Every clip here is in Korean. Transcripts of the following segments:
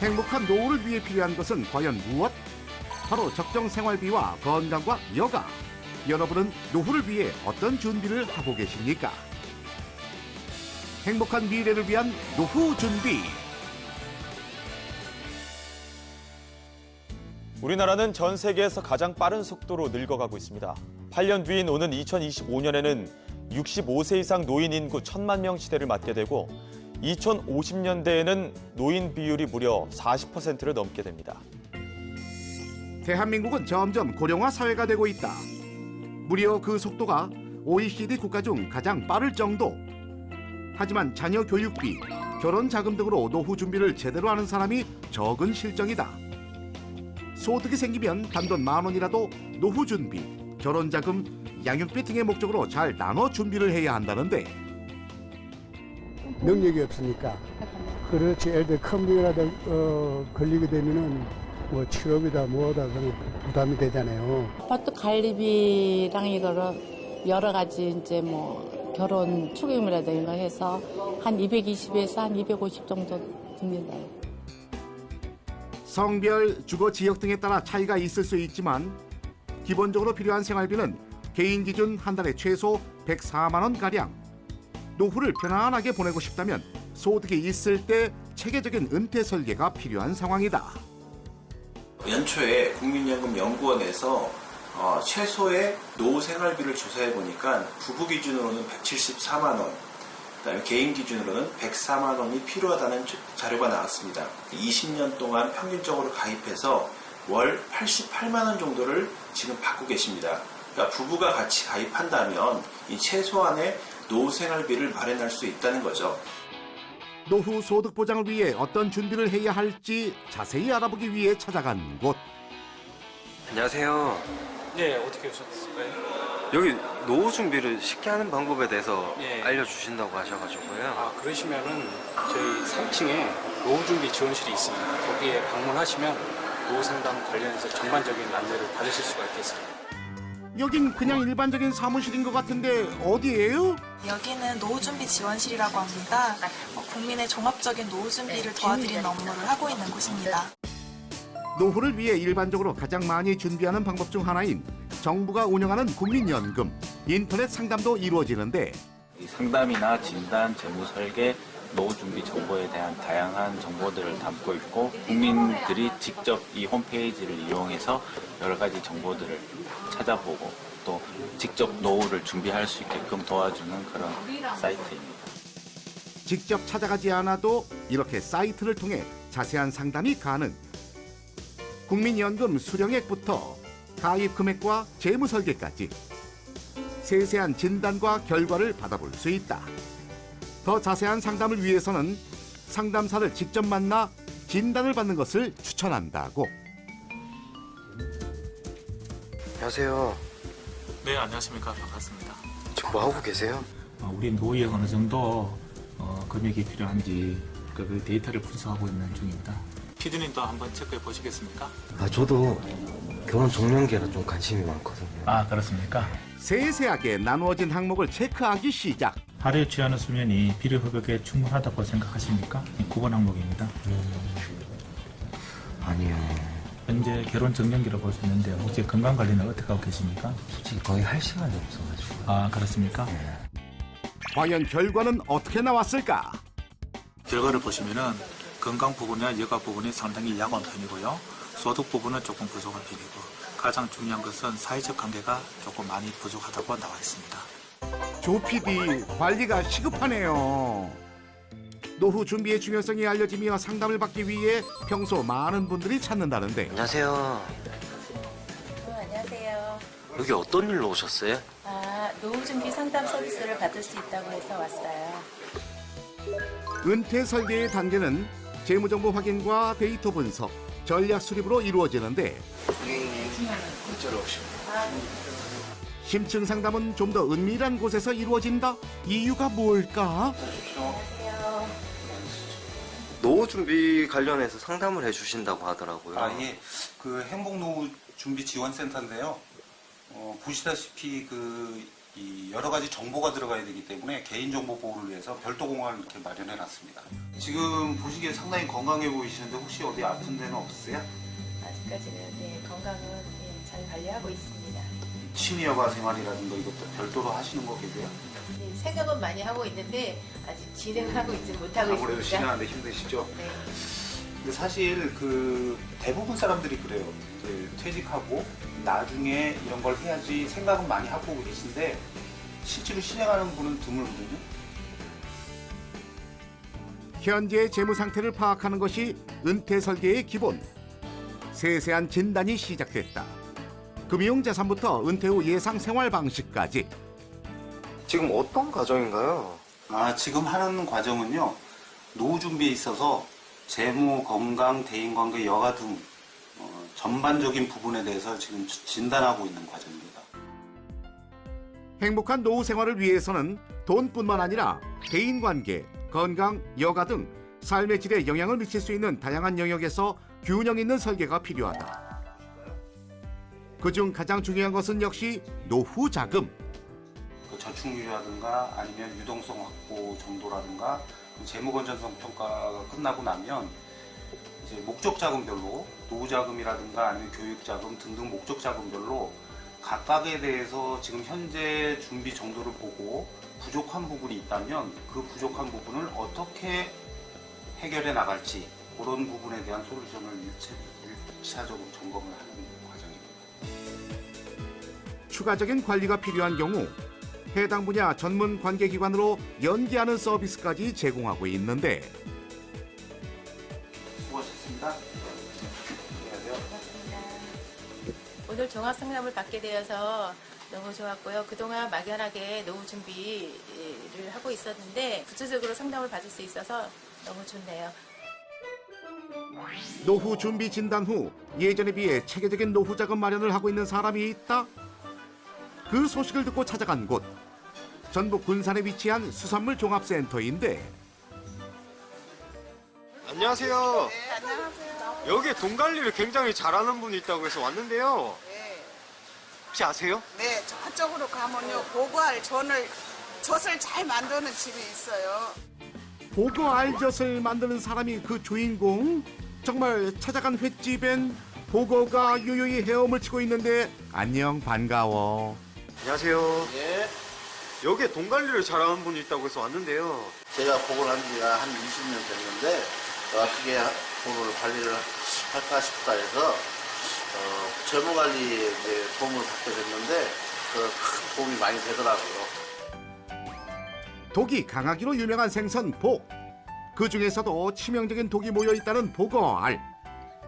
행복한 노후를 위해 필요한 것은 과연 무엇? 바로 적정 생활비와 건강과 여가. 여러분은 노후를 위해 어떤 준비를 하고 계십니까? 행복한 미래를 위한 노후 준비. 우리나라는 전 세계에서 가장 빠른 속도로 늙어가고 있습니다. 8년 뒤인 오는 2025년에는 65세 이상 노인 인구 1,000만 명 시대를 맞게 되고 2050년대에는 노인 비율이 무려 40%를 넘게 됩니다. 대한민국은 점점 고령화 사회가 되고 있다. 무려 그 속도가 OECD 국가 중 가장 빠를 정도. 하지만 자녀 교육비, 결혼 자금 등으로 노후 준비를 제대로 하는 사람이 적은 실정이다. 소득이 생기면 단돈 10,000원이라도 노후 준비, 결혼 자금, 양육비 등의 목적으로 잘 나눠 준비를 해야 한다는데. 능력이 없으니까. 그렇지. 예를 들어 큰 병이라도 걸리게 되면은 뭐 치료비다 뭐다 그런 부담이 되잖아요. 아파트 관리비랑 이거를 여러 가지 이제 뭐 결혼 축의금이라든가 이런 거 해서 한 220에서 한 250 정도 듭니다. 성별, 주거 지역 등에 따라 차이가 있을 수 있지만 기본적으로 필요한 생활비는 개인 기준 한 달에 최소 104만 원가량. 노후를 편안하게 보내고 싶다면 소득이 있을 때 체계적인 은퇴 설계가 필요한 상황이다. 연초에 국민연금연구원에서 최소의 노후 생활비를 조사해 보니까 부부 기준으로는 174만 원, 그다음에 개인 기준으로는 104만 원이 필요하다는 자료가 나왔습니다. 20년 동안 평균적으로 가입해서 월 88만 원 정도를 지금 받고 계십니다. 그러니까 부부가 같이 가입한다면 이 최소한의 노후 생활비를 마련할 수 있다는 거죠. 노후 소득 보장을 위해 어떤 준비를 해야 할지 자세히 알아보기 위해 찾아간 곳. 안녕하세요. 네, 어떻게 오셨을까요? 여기 노후 준비를 쉽게 하는 방법에 대해서 예. 알려주신다고 하셔가지고요. 그러시면은 저희 3층에 노후 준비 지원실이 있습니다. 거기에 방문하시면 노후 상담 관련해서 전반적인 안내를 받으실 수가 있겠습니다. 여긴 그냥 일반적인 사무실인 것 같은데 어디예요? 여기는 노후준비 지원실이라고 합니다. 국민의 종합적인 노후 준비를 도와드리는 업무를 하고 있는 곳입니다. 노후를 위해 일반적으로 가장 많이 준비하는 방법 중 하나인 정부가 운영하는 국민연금, 인터넷 상담도 이루어지는데 상담이나 진단, 재무 설계, 노후 준비 정보에 대한 다양한 정보들을 담고 있고 국민들이 직접 이 홈페이지를 이용해서 여러 가지 정보들을 찾아보고 또 직접 노후를 준비할 수 있게끔 도와주는 그런 사이트입니다. 직접 찾아가지 않아도 이렇게 사이트를 통해 자세한 상담이 가능. 국민연금 수령액부터 가입 금액과 재무 설계까지 세세한 진단과 결과를 받아볼 수 있다. 더 자세한 상담을 위해서는 상담사를 직접 만나 진단을 받는 것을 추천한다고. 안녕하세요. 네, 안녕하십니까. 반갑습니다. 지금 뭐 하고 계세요? 우리 노후에 어느 정도 금액이 필요한지 그 데이터를 분석하고 있는 중입니다. 피디님도 한번 체크해 보시겠습니까? 저도 결혼 종료기라 좀 관심이 많거든요. 그렇습니까? 세세하게 나누어진 항목을 체크하기 시작. 하루에 취하는 수면이 필요 회복에 충분하다고 생각하십니까? 9번 항목입니다. 아니요. 현재 결혼 정년기로 볼 수 있는데 혹시 건강 관리는 어떻게 하고 계십니까? 솔직히 거의 할 시간이 없어가지고. 그렇습니까? 네. 과연 결과는 어떻게 나왔을까? 결과를 보시면은 건강 부분이나 여가 부분이 상당히 약한 편이고요. 소득 부분은 조금 부족한 편이고 가장 중요한 것은 사회적 관계가 조금 많이 부족하다고 나와 있습니다. 조 PD, 관리가 시급하네요. 노후 준비의 중요성이 알려지며 상담을 받기 위해 평소 많은 분들이 찾는다는데. 안녕하세요. 안녕하세요. 여기 어떤 일로 오셨어요? 노후 준비 상담 서비스를 받을 수 있다고 해서 왔어요. 은퇴 설계의 단계는 재무정보 확인과 데이터 분석, 전략 수립으로 이루어지는데 심층 상담은 좀 더 은밀한 곳에서 이루어진다? 이유가 뭘까? 노후 준비 관련해서 상담을 해주신다고 하더라고요. 예. 그 행복노후 준비 지원센터인데요. 보시다시피 그 이 여러 가지 정보가 들어가야 되기 때문에 개인정보 보호를 위해서 별도 공간을 이렇게 마련해 놨습니다. 지금 보시기에 상당히 건강해 보이시는데 혹시 어디 아픈 데는 없으세요? 아직까지는 네, 건강은 잘 관리하고 있습니다. 취미 여가 생활이라든가 이것도 별도로 하시는 거 계세요? 네, 생각은 많이 하고 있는데 아직 진행을 하고 있지 못하고 아무래도 있습니다. 진행하는데 힘드시죠? 네. 근데 사실 그 대부분 사람들이 그래요. 이제 퇴직하고 나중에 이런 걸 해야지 생각은 많이 하고 계신데 실제로 실행하는 분은 드물거든요. 현재의 재무 상태를 파악하는 것이 은퇴 설계의 기본. 세세한 진단이 시작됐다. 금융자산부터 은퇴 후 예상 생활 방식까지. 지금 어떤 과정인가요? 지금 하는 과정은요. 노후 준비에 있어서 재무, 건강, 대인관계, 여가 등 전반적인 부분에 대해서 지금 진단하고 있는 과정입니다. 행복한 노후 생활을 위해서는 돈뿐만 아니라 대인관계, 건강, 여가 등 삶의 질에 영향을 미칠 수 있는 다양한 영역에서 균형 있는 설계가 필요하다. 그중 가장 중요한 것은 역시 노후 자금. 저축률이라든가 아니면 유동성 확보 정도라든가 재무 건전성 평가가 끝나고 나면 이제 목적 자금별로 노후 자금이라든가 아니면 교육 자금 등등 목적 자금별로 각각에 대해서 지금 현재 준비 정도를 보고 부족한 부분이 있다면 그 부족한 부분을 어떻게 해결해 나갈지 그런 부분에 대한 솔루션을 1차적으로 점검을 하는 과정입니다. 추가적인 관리가 필요한 경우 해당 분야 전문 관계기관으로 연계하는 서비스까지 제공하고 있는데 수고하셨습니다. 안녕하세요. 오늘 종합 상담을 받게 되어서 너무 좋았고요. 그동안 막연하게 노후 준비를 하고 있었는데 구체적으로 상담을 받을 수 있어서 너무 좋네요. 노후 준비 진단 후 예전에 비해 체계적인 노후 자금 마련을 하고 있는 사람이 있다. 그 소식을 듣고 찾아간 곳 전북 군산에 위치한 수산물 종합센터인데. 안녕하세요. 네, 안녕하세요. 여기에 돈 관리를 굉장히 잘하는 분이 있다고 해서 왔는데요. 네. 혹시 아세요? 네, 저쪽으로 가면요. 보고할 젖을 잘 만드는 집이 있어요. 보고 알젓을 만드는 사람이 그 주인공? 정말 찾아간 횟집엔 보고가 유유히 헤엄을 치고 있는데 안녕 반가워. 안녕하세요. 예. 여기에 돈 관리를 잘하는 분이 있다고 해서 왔는데요. 제가 보고를 한 지가 한 20년 됐는데 어떻게 돈을 관리를 할까 싶다 해서 재무 관리에 이제 도움을 받게 됐는데 큰 도움이 많이 되더라고요. 독이 강하기로 유명한 생선 복. 그 중에서도 치명적인 독이 모여 있다는 보고알.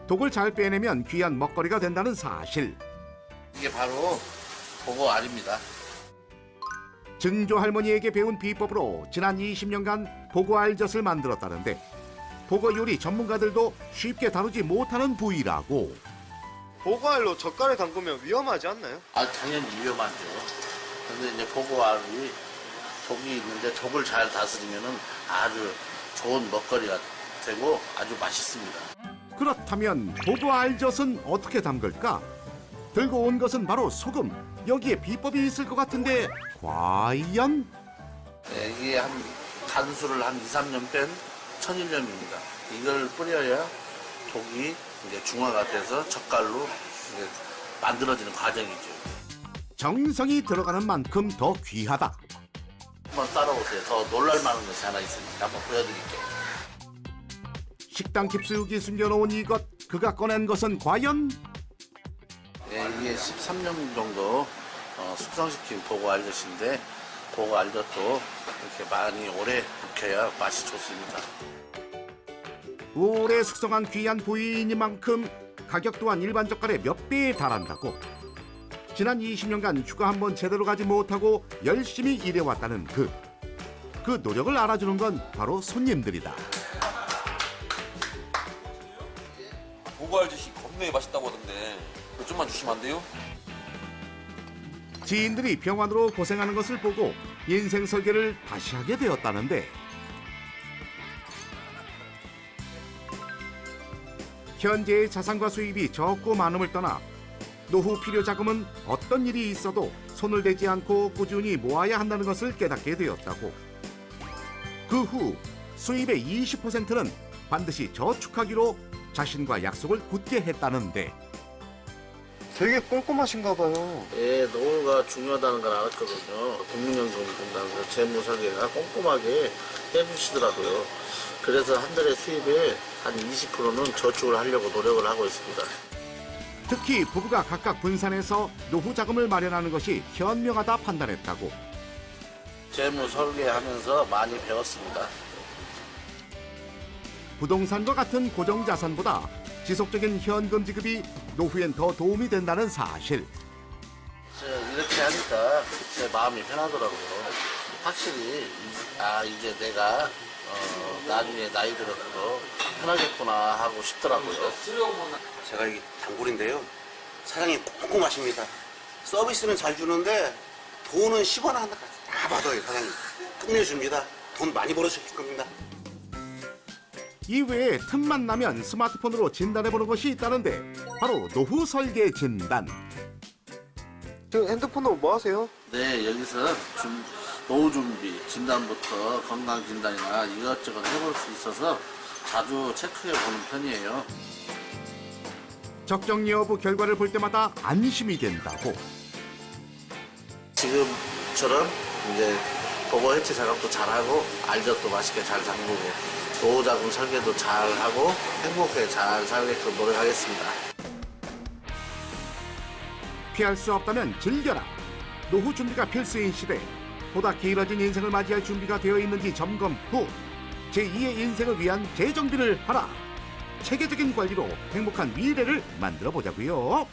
독을 잘 빼내면 귀한 먹거리가 된다는 사실. 이게 바로 보고알입니다. 증조 할머니에게 배운 비법으로 지난 20년간 보고알젓을 만들었다는데 보고 요리 전문가들도 쉽게 다루지 못하는 부위라고. 보고알로 젓갈에 담그면 위험하지 않나요? 당연히 위험하죠. 근데 이제 보고알이 독이 있는데 독을 잘 다스리면은 아주 좋은 먹거리가 되고 아주 맛있습니다. 그렇다면 보고알젓은 어떻게 담글까? 들고 온 것은 바로 소금. 여기에 비법이 있을 것 같은데 과연? 네, 이게 간수를 한 2, 3년 뺀 천일염입니다. 이걸 뿌려야 독이 이제 중화가 돼서 젓갈로 이제 만들어지는 과정이죠. 정성이 들어가는 만큼 더 귀하다. 한번 따라오세요. 더 놀랄만한 것이 하나 있으니까 한번 보여드릴게요. 식당 깊숙이 숨겨놓은 이것, 그가 꺼낸 것은 과연? 네, 이게 13년 정도 숙성시킨 보고알젓인데 보고알젓도 이렇게 많이 오래 묵혀야 맛이 좋습니다. 오래 숙성한 귀한 부위이니만큼 가격 또한 일반 젓갈의 몇 배에 달한다고. 지난 20년간 휴가 한 번 제대로 가지 못하고 열심히 일해왔다는 그 노력을 알아주는 건 바로 손님들이다. 보고알젓이 겁나게 맛있다고 하던데 그거 좀만 주시면 안 돼요? 지인들이 병환으로 고생하는 것을 보고 인생 설계를 다시 하게 되었다는데 현재의 자산과 수입이 적고 많음을 떠나 노후 필요 자금은 어떤 일이 있어도 손을 대지 않고 꾸준히 모아야 한다는 것을 깨닫게 되었다고. 그 후 수입의 20%는 반드시 저축하기로 자신과 약속을 굳게 했다는데. 되게 꼼꼼하신가 봐요. 예, 노후가 중요하다는 걸 알았거든요. 국민연금이 된다는 거 재무 설계가 꼼꼼하게 해주시더라고요. 그래서 한 달의 수입의 한 20%는 저축을 하려고 노력을 하고 있습니다. 특히 부부가 각각 분산해서 노후 자금을 마련하는 것이 현명하다 판단했다고. 재무 설계하면서 많이 배웠습니다. 부동산과 같은 고정자산보다 지속적인 현금 지급이 노후엔 더 도움이 된다는 사실. 이렇게 하니까 제 마음이 편하더라고요. 확실히 이제 내가 나중에 나이 들어서 편하겠구나 하고 싶더라고요. 제가 이게 단골인데요. 사장님 꼼꼼하십니다. 서비스는 잘 주는데 돈은 10원 하나 다 받아요, 사장님. 끝내줍니다. 돈 많이 벌어주실 겁니다. 이외에 틈만 나면 스마트폰으로 진단해보는 것이 있다는데 바로 노후 설계 진단. 저 핸드폰으로 뭐 하세요? 네, 여기서 노후 준비 진단부터 건강 진단이나 이것저것 해볼 수 있어서 자주 체크해 보는 편이에요. 적정 여부 결과를 볼 때마다 안심이 된다고. 지금처럼 이제 보고 해체 작업도 잘하고 알젓도 맛있게 잘 담그고 노후 자금 설계도 잘하고 행복하게 잘 살게끔 노력하겠습니다. 피할 수 없다면 즐겨라. 노후 준비가 필수인 시대. 보다 길어진 인생을 맞이할 준비가 되어 있는지 점검 후 제2의 인생을 위한 재정비를 하라. 체계적인 관리로 행복한 미래를 만들어 보자고요.